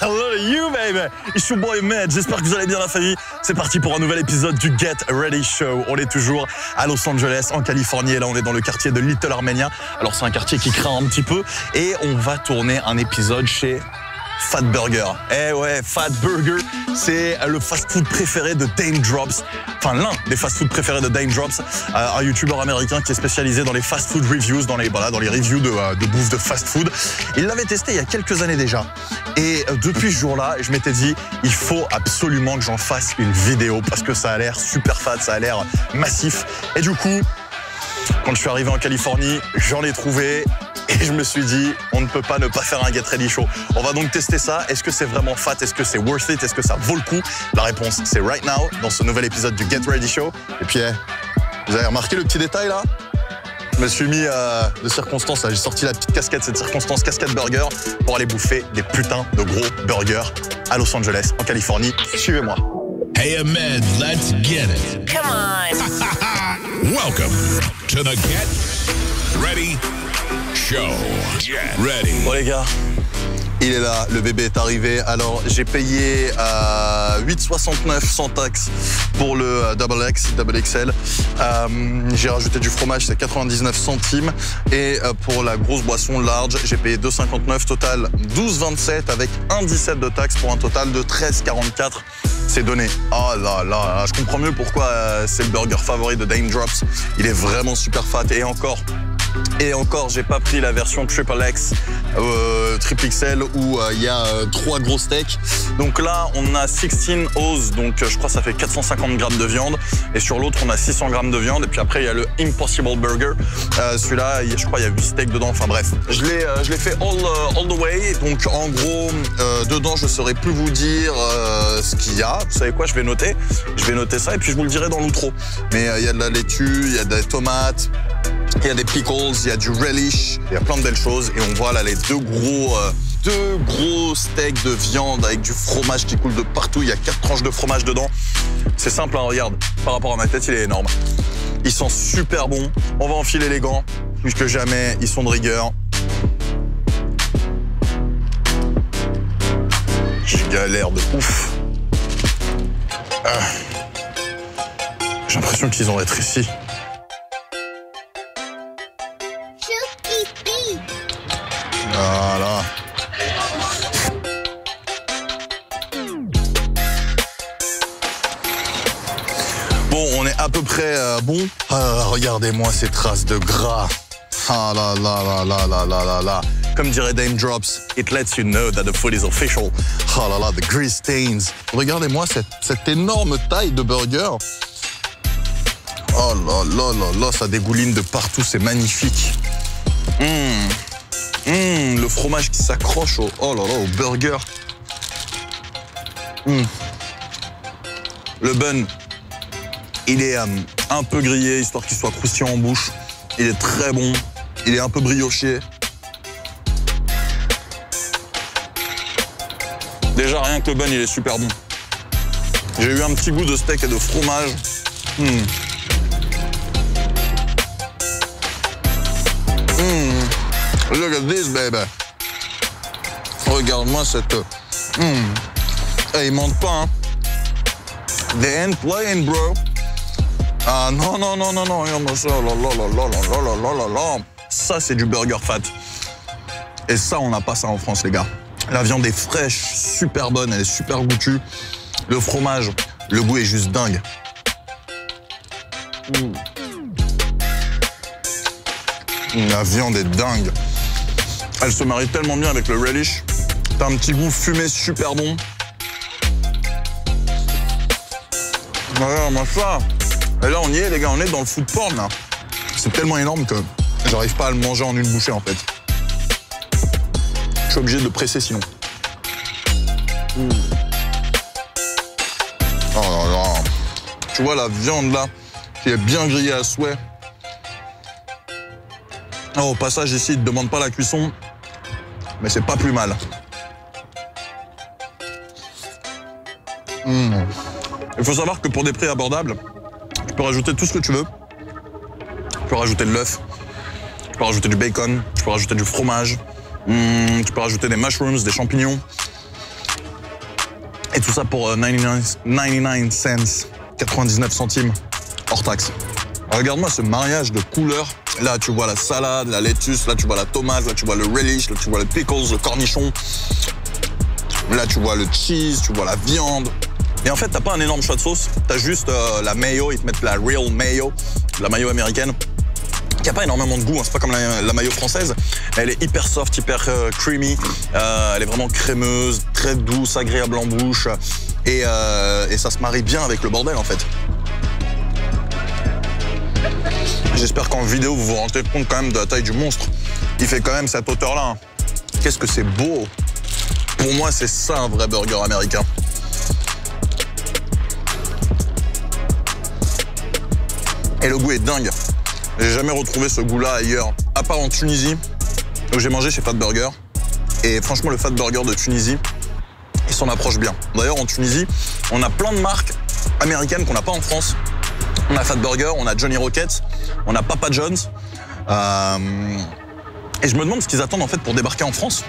Hello you baby, it's your boy Med, j'espère que vous allez bien la famille. C'est parti pour un nouvel épisode du Get Ready Show. On est toujours à Los Angeles, en Californie, et là on est dans le quartier de Little Armenia. Alors c'est un quartier qui craint un petit peu et on va tourner un épisode chez Fat Burger. Eh ouais, Fat Burger, c'est le fast-food préféré de Dame Drops. Enfin, l'un des fast-food préférés de Dame Drops, un YouTuber américain qui est spécialisé dans les fast-food reviews, dans les reviews de bouffe de fast-food. Il l'avait testé il y a quelques années déjà. Et depuis ce jour-là, je m'étais dit, il faut absolument que j'en fasse une vidéo parce que ça a l'air super fat, ça a l'air massif. Et du coup, quand je suis arrivé en Californie, j'en ai trouvé. Et je me suis dit, on ne peut pas ne pas faire un Get Ready Show. On va donc tester ça. Est-ce que c'est vraiment fat? Est-ce que c'est worth it? Est-ce que ça vaut le coup? La réponse, c'est right now, dans ce nouvel épisode du Get Ready Show. Et puis, vous avez remarqué le petit détail là? Je me suis mis de circonstance, j'ai sorti la petite casquette, cette circonstance casquette burger, pour aller bouffer des putains de gros burgers à Los Angeles, en Californie. Suivez-moi. Hey Ahmed, let's get it. Come on. Welcome to the Get Ready Show. Get ready. Bon les gars, il est là, le bébé est arrivé. Alors j'ai payé 8,69 sans taxe pour le double XL. J'ai rajouté du fromage, c'est 99 centimes. Et pour la grosse boisson large, j'ai payé 2,59, total 12,27 avec 1,17 de taxe pour un total de 13,44. C'est donné. Oh là là, je comprends mieux pourquoi c'est le burger favori de Dame Drops. Il est vraiment super fat et encore, j'ai pas pris la version Triple X, Triple XL où il y a 3 gros steaks. Donc là, on a 16 Oz, donc je crois que ça fait 450 grammes de viande. Et sur l'autre, on a 600 grammes de viande. Et puis après, il y a le Impossible Burger. Celui-là, je crois qu'il y a 8 steaks dedans. Enfin bref, je l'ai fait all the way. Donc en gros, dedans, je saurais plus vous dire ce qu'il y a. Vous savez quoi, je vais noter ça et puis je vous le dirai dans l'outro. Mais il y a de la laitue, il y a des tomates. Il y a des pickles, il y a du relish, il y a plein de belles choses. Et on voit là les deux gros steaks de viande avec du fromage qui coule de partout. Il y a 4 tranches de fromage dedans. C'est simple, hein, regarde, par rapport à ma tête, il est énorme. Ils sont super bons. On va enfiler les gants, plus que jamais, ils sont de rigueur. Je galère de ouf. J'ai l'impression qu'ils ont rétréci. Voilà. Bon, on est à peu près bon. Regardez-moi ces traces de gras. Ah là là là là là là là là. Comme dirait Dame Drops, it lets you know that the food is official. Ah là là, the grease stains. Regardez-moi cette énorme taille de burger. Oh là là là là, ça dégouline de partout, c'est magnifique. Le fromage qui s'accroche au burger. Le bun, il est un peu grillé, histoire qu'il soit croustillant en bouche. Il est très bon, il est un peu brioché. Déjà, rien que le bun, il est super bon. J'ai eu un petit goût de steak et de fromage. Look at this, baby. Regarde-moi cette... Hey, ils mentent pas, hein. They ain't playing, bro. Ah, non, non, non, non, non. Regarde-moi ça. Ça, c'est du burger fat. Et ça, on n'a pas ça en France, les gars. La viande est fraîche, super bonne, elle est super goûtue. Le fromage, le goût est juste dingue. La viande est dingue. Elle se marie tellement bien avec le relish. T'as un petit goût fumé super bon. Regarde-moi ça. Et là, on y est, les gars, on est dans le food porn, là. C'est tellement énorme que j'arrive pas à le manger en une bouchée, en fait. Je suis obligé de le presser, sinon. Oh là là. Tu vois la viande, là, qui est bien grillée à souhait. Oh, au passage, ici, ils ne demandent pas la cuisson, mais c'est pas plus mal. Il faut savoir que pour des prix abordables, tu peux rajouter tout ce que tu veux. Tu peux rajouter de l'œuf, tu peux rajouter du bacon, tu peux rajouter du fromage, Tu peux rajouter des mushrooms, des champignons. Et tout ça pour 99 cents, 99 centimes, hors taxe. Regarde-moi ce mariage de couleurs. Là, tu vois la salade, la lettuce, là, tu vois la tomate, là, tu vois le relish, là, tu vois le pickles, le cornichon. Là, tu vois le cheese, tu vois la viande. Et en fait, t'as pas un énorme choix de sauce, t'as juste la mayo, ils te mettent la real mayo, la mayo américaine, qui a pas énormément de goût, hein, c'est pas comme la mayo française. Elle est hyper soft, hyper creamy, elle est vraiment crémeuse, très douce, agréable en bouche, et ça se marie bien avec le bordel en fait. J'espère qu'en vidéo, vous vous rendez compte quand même de la taille du monstre. Il fait quand même cette hauteur-là. Hein. Qu'est-ce que c'est beau! Pour moi, c'est ça un vrai burger américain. Et le goût est dingue. J'ai jamais retrouvé ce goût-là ailleurs, à part en Tunisie, où j'ai mangé chez Fat Burger. Et franchement, le Fat Burger de Tunisie, il s'en approche bien. D'ailleurs, en Tunisie, on a plein de marques américaines qu'on n'a pas en France. On a Fat Burger, on a Johnny Rockets, on a Papa John's. Et je me demande ce qu'ils attendent en fait pour débarquer en France.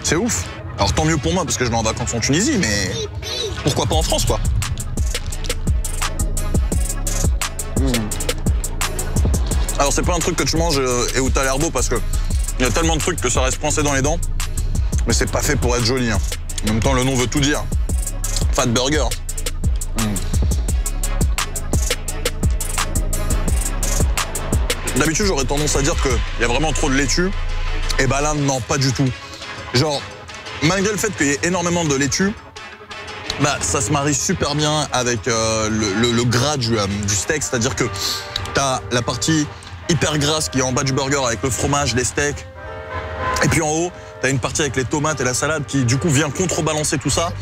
C'est ouf. Alors tant mieux pour moi parce que je vais en vacances en Tunisie, mais pourquoi pas en France quoi. Alors c'est pas un truc que tu manges et où t'as l'air beau parce que il y a tellement de trucs que ça reste coincé dans les dents, mais c'est pas fait pour être joli. Hein. En même temps le nom veut tout dire. Fat Burger. D'habitude j'aurais tendance à dire qu'il y a vraiment trop de laitue, et bah là non pas du tout. Genre malgré le fait qu'il y ait énormément de laitue, bah ça se marie super bien avec le gras du steak, c'est-à-dire que t'as la partie hyper grasse qui est en bas du burger avec le fromage, les steaks. Et puis en haut, t'as une partie avec les tomates et la salade qui du coup vient contrebalancer tout ça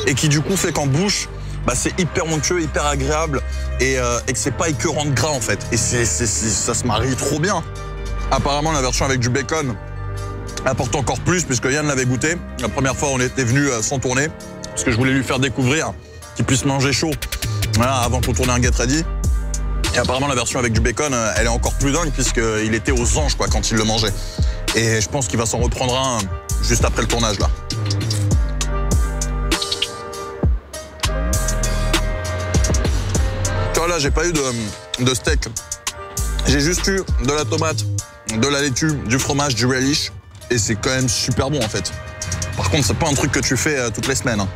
et qui du coup fait qu'en bouche, bah, c'est hyper onctueux, hyper agréable et que c'est pas écœurant de gras en fait. Et ça se marie trop bien. Apparemment la version avec du bacon apporte encore plus puisque Yann l'avait goûté. La première fois on était venu sans tourner parce que je voulais lui faire découvrir qu'il puisse manger chaud voilà, avant qu'on tourne un Get Ready. Et apparemment, la version avec du bacon, elle est encore plus dingue puisqu'il était aux anges quoi, quand il le mangeait. Et je pense qu'il va s'en reprendre un juste après le tournage, là. Tu vois, là, j'ai pas eu de steak. J'ai juste eu de la tomate, de la laitue, du fromage, du relish. Et c'est quand même super bon, en fait. Par contre, c'est pas un truc que tu fais toutes les semaines. Hein.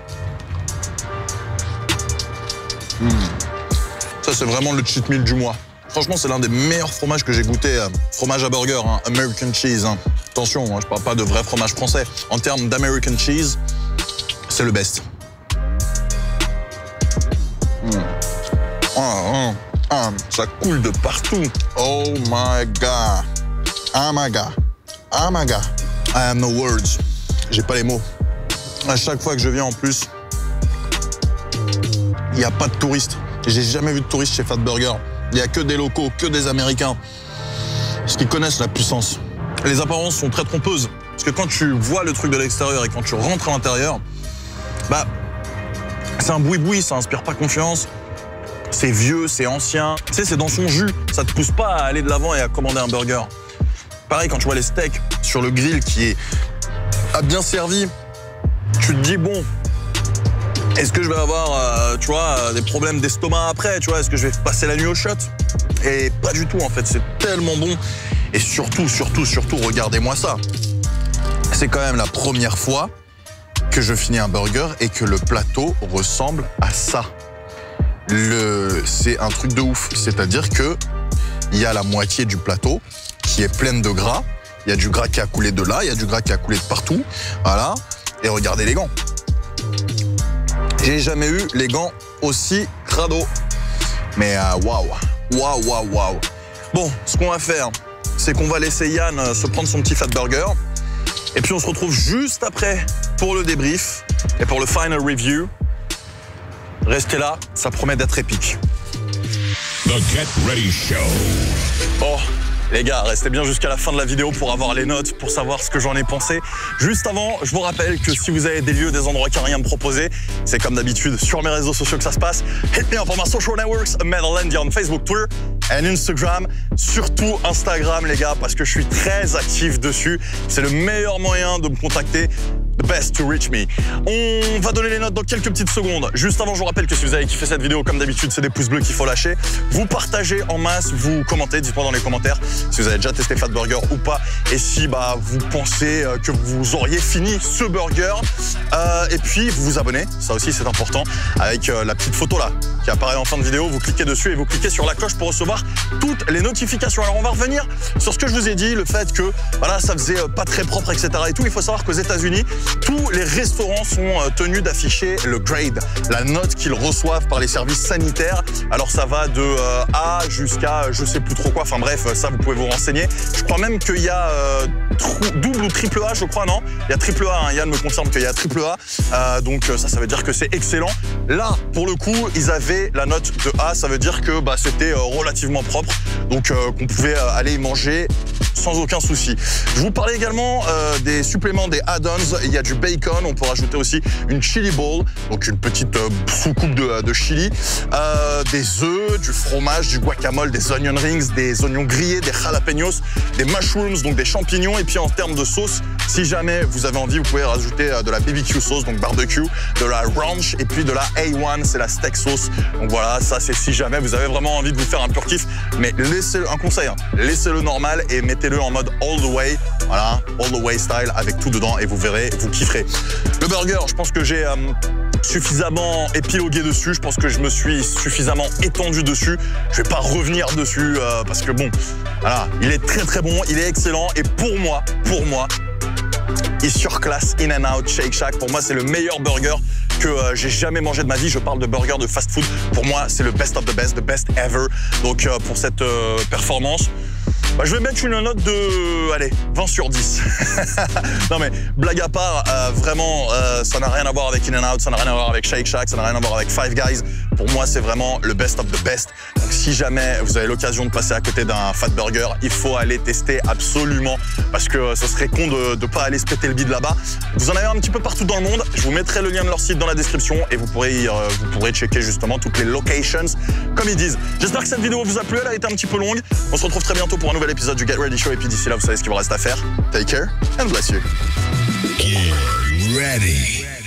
Ça, c'est vraiment le cheat meal du mois. Franchement, c'est l'un des meilleurs fromages que j'ai goûté. Fromage à burger, hein, American cheese. Hein. Attention, hein, je parle pas de vrai fromage français. En termes d'American cheese, c'est le best. Ça coule de partout. Oh my God. Oh my God. Oh my God. I have no words. J'ai pas les mots. À chaque fois que je viens en plus, il n'y a pas de touristes. J'ai jamais vu de touristes chez Fat Burger. Il n'y a que des locaux, que des Américains. Parce qu'ils connaissent la puissance. Les apparences sont très trompeuses. Parce que quand tu vois le truc de l'extérieur et quand tu rentres à l'intérieur, bah, c'est un boui-boui, ça inspire pas confiance. C'est vieux, c'est ancien. Tu sais, c'est dans son jus. Ça te pousse pas à aller de l'avant et à commander un burger. Pareil, quand tu vois les steaks sur le grill qui est bien servi, tu te dis, bon, est-ce que je vais avoir, tu vois, des problèmes d'estomac après, tu vois, est-ce que je vais passer la nuit au shot? Et pas du tout, en fait, c'est tellement bon. Et surtout, regardez-moi ça. C'est quand même la première fois que je finis un burger et que le plateau ressemble à ça. C'est un truc de ouf, c'est-à-dire que il y a la moitié du plateau qui est pleine de gras, il y a du gras qui a coulé de là, il y a du gras qui a coulé de partout, voilà, et regardez les gants. J'ai jamais eu les gants aussi crado. Mais waouh. Bon, ce qu'on va faire, c'est qu'on va laisser Yann se prendre son petit Fat Burger. Et puis on se retrouve juste après pour le débrief et pour le final review. Restez là, ça promet d'être épique. The Get Ready Show. Oh, les gars, restez bien jusqu'à la fin de la vidéo pour avoir les notes, pour savoir ce que j'en ai pensé. Juste avant, je vous rappelle que si vous avez des lieux, des endroits qui n'ont rien à me proposer, c'est comme d'habitude sur mes réseaux sociaux que ça se passe. Hit me up on my social networks, Metalandia on Facebook, Twitter, and Instagram, surtout Instagram les gars, parce que je suis très actif dessus. C'est le meilleur moyen de me contacter. The best to reach me. On va donner les notes dans quelques petites secondes. Juste avant, je vous rappelle que si vous avez kiffé cette vidéo, comme d'habitude, c'est des pouces bleus qu'il faut lâcher. Vous partagez en masse, vous commentez, dites-moi dans les commentaires si vous avez déjà testé Fatburger ou pas. Et si vous pensez que vous auriez fini ce burger. Et puis, vous vous abonnez, ça aussi c'est important, avec la petite photo là qui apparaît en fin de vidéo. Vous cliquez dessus et vous cliquez sur la cloche pour recevoir toutes les notifications. Alors, on va revenir sur ce que je vous ai dit, le fait que voilà, ça faisait pas très propre, etc. et tout. Il faut savoir qu'aux États-Unis, tous les restaurants sont tenus d'afficher le grade, la note qu'ils reçoivent par les services sanitaires. Alors ça va de A jusqu'à je sais plus trop quoi. Enfin bref, ça vous pouvez vous renseigner. Je crois même qu'il y a double ou triple A, je crois, non? Il y a triple A, hein. Yann me confirme qu'il y a triple A. Donc ça veut dire que c'est excellent. Là, pour le coup, ils avaient la note de A. Ça veut dire que c'était relativement propre. Donc qu'on pouvait aller y manger sans aucun souci. Je vous parlais également des suppléments, des add-ons. Il y a du bacon, on peut rajouter aussi une chili bowl, donc une petite sous-coupe de chili, des œufs, du fromage, du guacamole, des onion rings, des oignons grillés, des jalapenos, des mushrooms, donc des champignons. Et puis en termes de sauce, si jamais vous avez envie, vous pouvez rajouter de la BBQ sauce, donc barbecue, de la ranch et puis de la A1, c'est la steak sauce. Donc voilà, ça c'est si jamais vous avez vraiment envie de vous faire un pur kiff. Mais laissez un conseil, hein, laissez-le normal et mettez-le en mode all the way. Voilà, all the way style avec tout dedans et vous verrez, vous kifferez. Le burger, je pense que j'ai suffisamment épilogué dessus. Je pense que je me suis suffisamment étendu dessus. Je vais pas revenir dessus parce que bon, voilà, il est très très bon, il est excellent et pour moi, il surclasse In-N-Out, Shake Shack. Pour moi, c'est le meilleur burger que j'ai jamais mangé de ma vie. Je parle de burger de fast food. Pour moi, c'est le best of the best ever. Donc pour cette performance, je vais mettre une note de, allez, 20 sur 10. Non mais, blague à part, vraiment, ça n'a rien à voir avec In-N-Out, ça n'a rien à voir avec Shake Shack, ça n'a rien à voir avec Five Guys. Pour moi, c'est vraiment le best of the best. Donc si jamais vous avez l'occasion de passer à côté d'un Fat Burger, il faut aller tester absolument, parce que ce serait con de ne pas aller se péter le bide là-bas. Vous en avez un petit peu partout dans le monde. Je vous mettrai le lien de leur site dans la description et vous pourrez checker justement toutes les locations, comme ils disent. J'espère que cette vidéo vous a plu, elle a été un petit peu longue. On se retrouve très bientôt pour un nouvel épisode du Get Ready Show et puis d'ici là, vous savez ce qu'il vous reste à faire. Take care and bless you. Get ready.